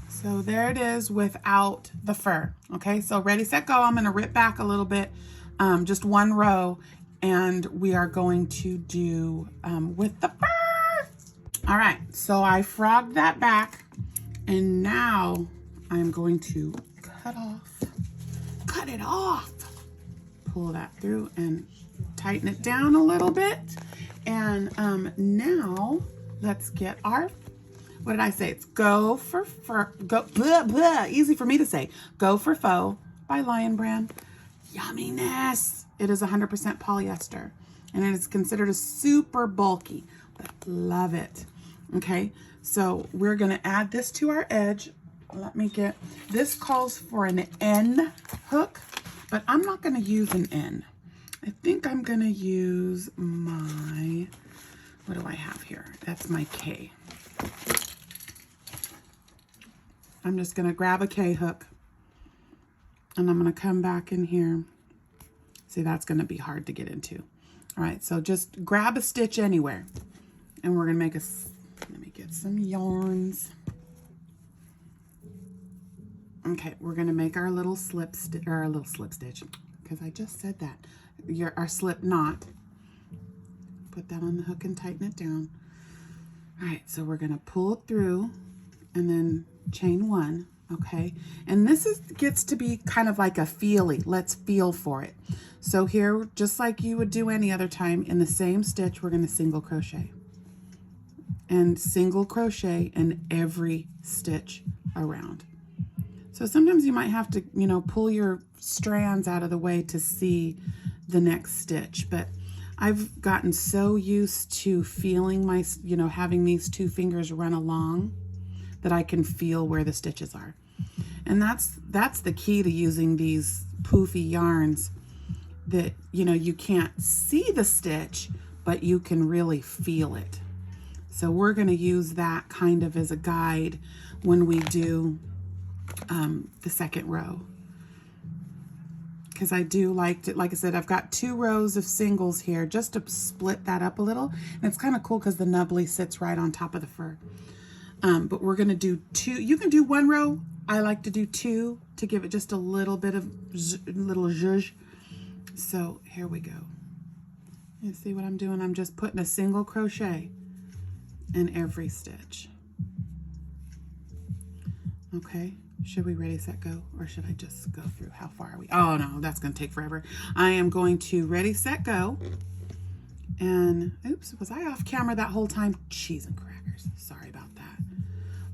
So there it is without the fur. Okay, so ready, set, go. I'm gonna rip back a little bit, just one row, and we are going to do with the fur. All right, so I frogged that back, and now I'm going to cut it off. Pull that through and tighten it down a little bit. And now let's get our, what did I say? It's Go for Fur, easy for me to say. Go for Faux by Lion Brand. Yumminess. It is 100% polyester and it is considered a super bulky, but love it. Okay, so we're gonna add this to our edge. Let me get, this calls for an N hook, but I'm not gonna use an N. I think I'm gonna use my, what do I have here? That's my K. I'm just gonna grab a K hook and I'm gonna come back in here. See, that's gonna be hard to get into. All right, so just grab a stitch anywhere and we're gonna make a, let me get some yarns. Okay, we're gonna make our little slip stitch, or our little slip stitch, because I just said that. Our slip knot. Put that on the hook and tighten it down. All right, so we're gonna pull it through and then chain one, okay? And this gets to be kind of like a feely. Let's feel for it. So here, just like you would do any other time, in the same stitch, we're gonna single crochet. And single crochet in every stitch around. So sometimes you might have to, you know, pull your strands out of the way to see the next stitch, but I've gotten so used to feeling my, you know, having these two fingers run along that I can feel where the stitches are. And that's the key to using these poofy yarns, that, you know, you can't see the stitch, but you can really feel it. So we're going to use that kind of as a guide when we do the second row. because I do like to, like I said, I've got 2 rows of singles here just to split that up a little. And it's kind of cool because the nubbly sits right on top of the fur. But we're going to do 2. You can do 1 row. I like to do 2 to give it just a little bit of little zhuzh. So here we go. You see what I'm doing? I'm just putting a single crochet in every stitch. Okay, should we ready, set, go? Or should I just go through? How far are we? Oh no, that's gonna take forever. I am going to ready, set, go. And oops, was I off camera that whole time? Cheese and crackers, sorry about that.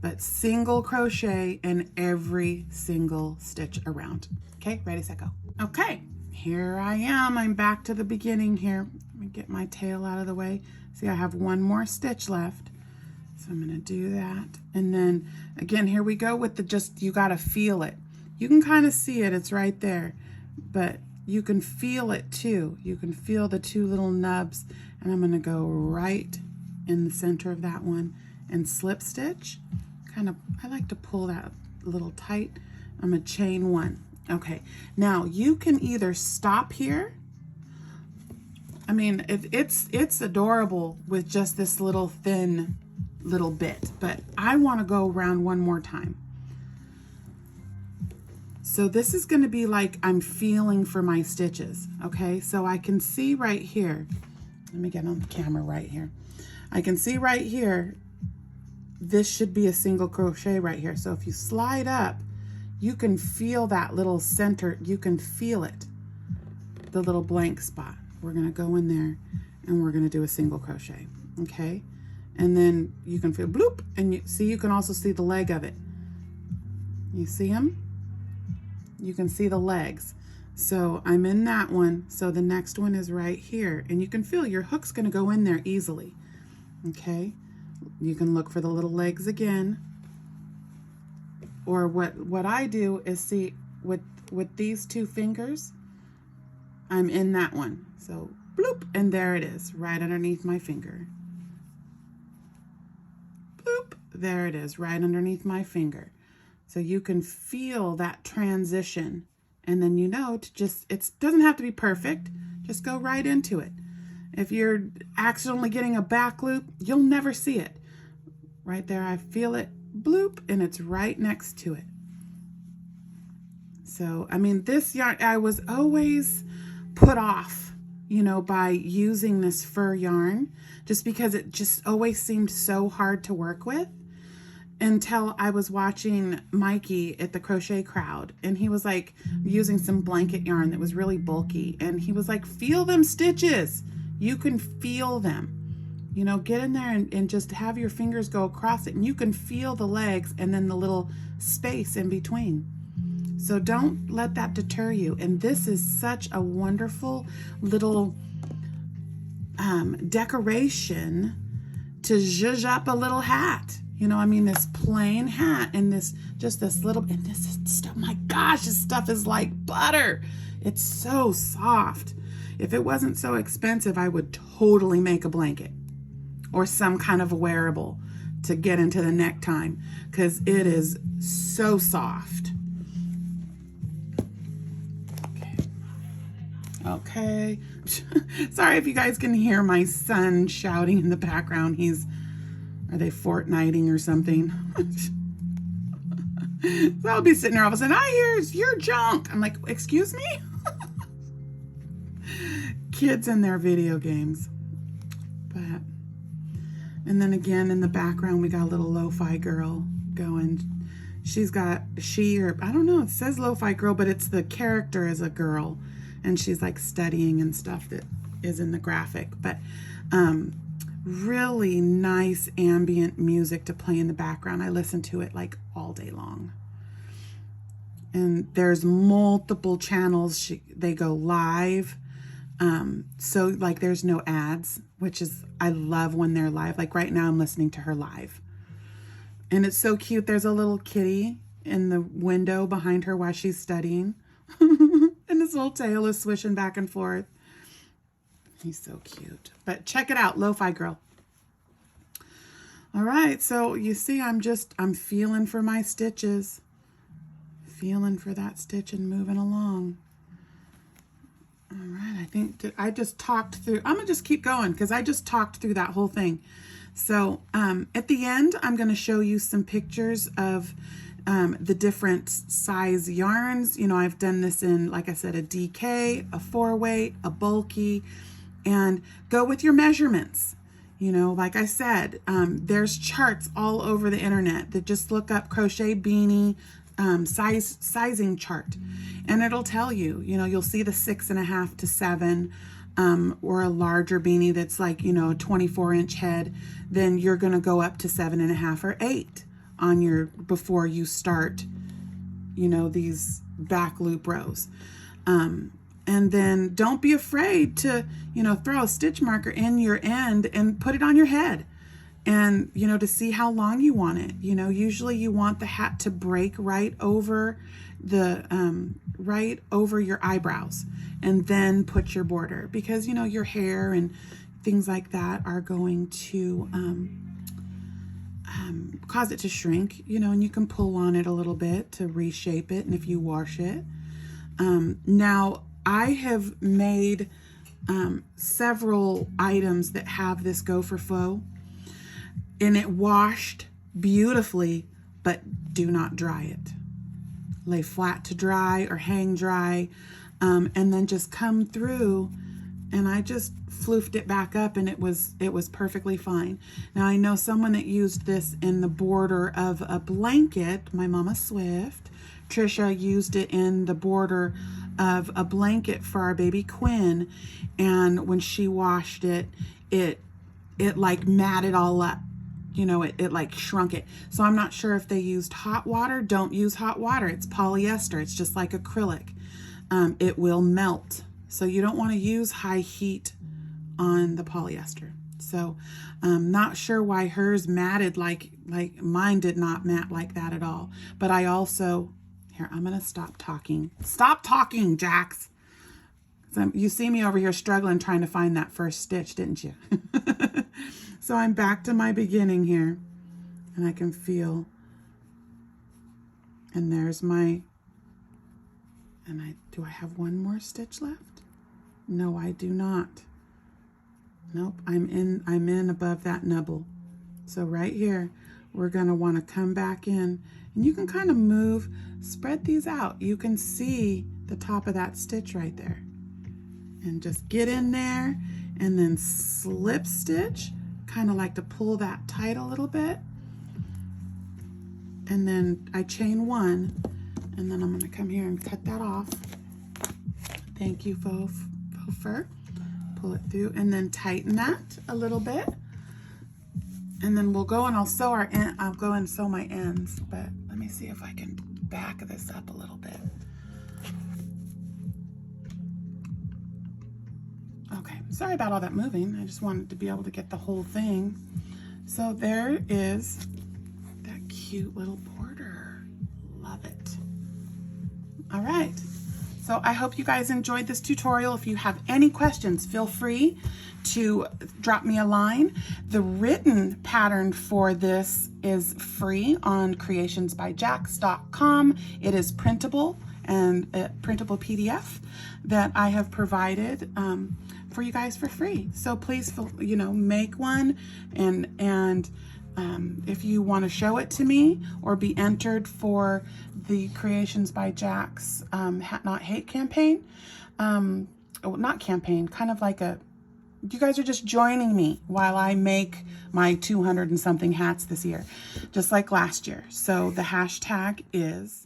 But single crochet in every single stitch around. Okay, ready, set, go. Okay, here I am. I'm back to the beginning here. Let me get my tail out of the way. See, I have 1 more stitch left. So I'm gonna do that. And then again, here we go with the just, you gotta feel it. You can kind of see it, it's right there, but you can feel it too. You can feel the 2 little nubs, and I'm gonna go right in the center of that one and slip stitch. Kind of, I like to pull that a little tight. I'm gonna chain 1. Okay, now you can either stop here. I mean, it's adorable with just this little thin little bit, but I want to go around 1 more time. So this is going to be like I'm feeling for my stitches. Okay, so I can see right here. Let me get on the camera right here. I can see right here, this should be a single crochet right here. So if you slide up, you can feel that little center, you can feel it, the little blank spot. We're going to go in there and we're going to do a single crochet. Okay, and then you can feel bloop, and you see, you can also see the leg of it. You see them? You can see the legs. So I'm in that one, so the next one is right here, and you can feel your hook's going to go in there easily. Okay, you can look for the little legs again, or what I do is, see, with these 2 fingers, I'm in that one, so bloop, and there it is, right underneath my finger. Bloop, there it is, right underneath my finger. So you can feel that transition, and then you know to just, it doesn't have to be perfect, just go right into it. If you're accidentally getting a back loop, you'll never see it. Right there, I feel it, bloop, and it's right next to it. So, I mean, this yarn, I was always put off, you know, by using this fur yarn, just because it just always seemed so hard to work with, until I was watching Mikey at the Crochet Crowd, and he was like using some blanket yarn that was really bulky, and he was like, feel them stitches, you can feel them, you know, get in there and just have your fingers go across it, and you can feel the legs and then the little space in between. So don't let that deter you. And this is such a wonderful little decoration to zhuzh up a little hat. You know, I mean, this plain hat and this, just this little, and this stuff, my gosh, this stuff is like butter. It's so soft. If it wasn't so expensive, I would totally make a blanket or some kind of wearable to get into the neck time, because it is so soft. Okay. Sorry if you guys can hear my son shouting in the background. Are they Fortniting or something? So I'll be sitting there all of a sudden, I hear your junk. I'm like, excuse me? Kids and their video games. But, and then again in the background, we got a little lo-fi girl going. She's got, I don't know, it says lo-fi girl, but it's the character as a girl. And she's like studying and stuff that is in the graphic. But really nice ambient music to play in the background. I listen to it like all day long. And there's multiple channels. They go live. So like there's no ads, which is, I love when they're live. Like right now I'm listening to her live. And it's so cute. There's a little kitty in the window behind her while she's studying. And his little tail is swishing back and forth. He's so cute. But check it out, Lo-Fi Girl. All right, so you see I'm feeling for my stitches. Feeling for that stitch and moving along. think I just talked through, I'm gonna just keep going because I just talked through that whole thing. So at the end, I'm gonna show you some pictures of the different size yarns. You know, I've done this in, like I said, a DK, a 4-weight, a bulky, and go with your measurements. You know, like I said, there's charts all over the internet that just look up crochet beanie sizing chart, and it'll tell you, you know, you'll see the 6.5 to 7, or a larger beanie that's like, you know, a 24-inch head, then you're going to go up to 7.5 or 8 on your, before you start, you know, these back loop rows. And then don't be afraid to, you know, throw a stitch marker in your end and put it on your head. And, you know, to see how long you want it. You know, usually you want the hat to break right over the, right over your eyebrows, and then put your border, because, you know, your hair and things like that are going to cause it to shrink, you know, and you can pull on it a little bit to reshape it. And if you wash it, now I have made several items that have this go for faux, and it washed beautifully, but do not dry it. Lay flat to dry or hang dry, and then just come through, and I just floofed it back up, and it was perfectly fine. Now I know someone that used this in the border of a blanket, my Mama Swift. Trisha used it in the border of a blanket for our baby Quinn, and when she washed it, it like matted all up. You know, it like shrunk it. So I'm not sure if they used hot water. Don't use hot water. It's polyester. It's just like acrylic. It will melt. So you don't want to use high heat on the polyester. So I'm not sure why hers matted like mine did not matte like that at all. But I also, here, I'm going to stop talking. Stop talking, Jax. So you see me over here struggling trying to find that first stitch, didn't you? So I'm back to my beginning here, and I can feel, and there's my, and do I have one more stitch left? No, I do not. Nope, I'm in above that nubble. So right here, we're gonna wanna come back in, and you can kind of move, spread these out. You can see the top of that stitch right there. And just get in there, and then slip stitch, kind of like to pull that tight a little bit. And then I chain 1, and then I'm gonna come here and cut that off. Thank you, faux fur. Pull it through, and then tighten that a little bit. And then we'll go and I'll sew our end. I'll go and sew my ends, but let me see if I can back this up a little bit. Okay, sorry about all that moving. I just wanted to be able to get the whole thing. So there is that cute little border. Love it. All right. So I hope you guys enjoyed this tutorial. If you have any questions, feel free to drop me a line. The written pattern for this is free on creationsbyjax.com. It is printable and a printable PDF that I have provided for you guys for free. So please, you know, make one, and if you want to show it to me or be entered for the Creations by Jax Hat Not Hate campaign, not campaign, kind of like a, you guys are just joining me while I make my 200 and something hats this year, just like last year. So the hashtag is